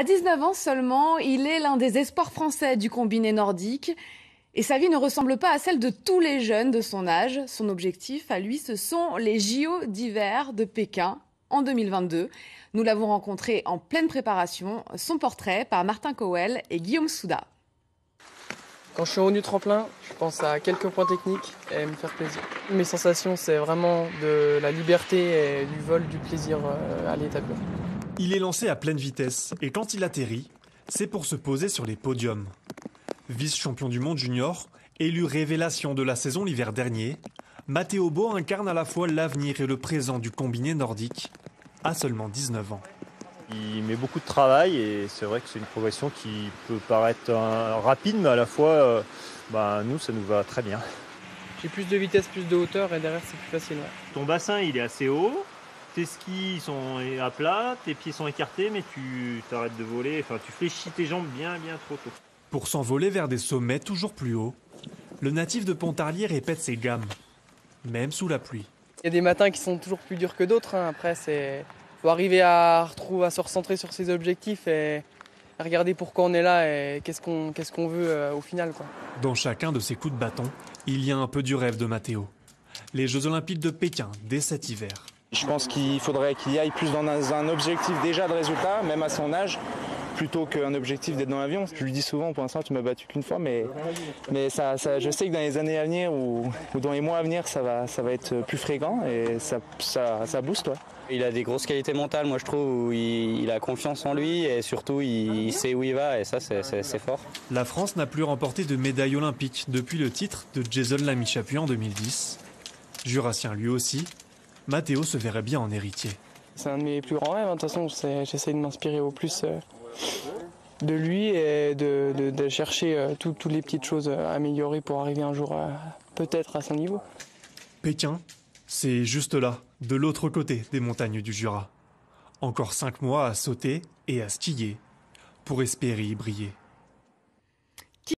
À 19 ans seulement, il est l'un des espoirs français du combiné nordique. Et sa vie ne ressemble pas à celle de tous les jeunes de son âge. Son objectif, à lui, ce sont les JO d'hiver de Pékin en 2022. Nous l'avons rencontré en pleine préparation. Son portrait par Martin Cowell et Guillaume Souda. Quand je suis revenu tremplin, je pense à quelques points techniques et me faire plaisir. Mes sensations, c'est vraiment de la liberté et du vol, du plaisir à l'établir. Il est lancé à pleine vitesse et quand il atterrit, c'est pour se poser sur les podiums. Vice-champion du monde junior, élu révélation de la saison l'hiver dernier, Matteo Bo incarne à la fois l'avenir et le présent du combiné nordique, à seulement 19 ans. Il met beaucoup de travail et c'est vrai que c'est une progression qui peut paraître rapide, mais à la fois, nous, ça nous va très bien. J'ai plus de vitesse, plus de hauteur et derrière, c'est plus facile. Ouais. Ton bassin, il est assez haut, tes skis ils sont à plat, tes pieds sont écartés, mais tu t'arrêtes de voler, tu fléchis tes jambes bien trop tôt. Pour s'envoler vers des sommets toujours plus hauts, le natif de Pontarlier répète ses gammes, même sous la pluie. Il y a des matins qui sont toujours plus durs que d'autres. Après, faut arriver à se recentrer sur ses objectifs et à regarder pourquoi on est là et qu'est-ce qu'on veut au final, quoi. Dans chacun de ces coups de bâton, il y a un peu du rêve de Matteo. Les Jeux Olympiques de Pékin dès cet hiver. Je pense qu'il faudrait qu'il y aille plus dans un objectif déjà de résultat, même à son âge, plutôt qu'un objectif d'être dans l'avion. Je lui dis souvent, pour l'instant tu m'as battu qu'une fois, mais ça, je sais que dans les années à venir ou dans les mois à venir, ça va être plus fréquent et ça booste. Ouais. Il a des grosses qualités mentales, moi je trouve, où il a confiance en lui et surtout il sait où il va et ça c'est fort. La France n'a plus remporté de médaille olympique depuis le titre de Jason Lamy-Chapuis en 2010. Jurassien lui aussi, Matteo se verrait bien en héritier. C'est un de mes plus grands rêves, de toute façon j'essaie de m'inspirer au plus de lui et de chercher toutes les petites choses à améliorer pour arriver un jour peut-être à son niveau. Pékin, c'est juste là, de l'autre côté des montagnes du Jura. Encore 5 mois à sauter et à skier pour espérer y briller.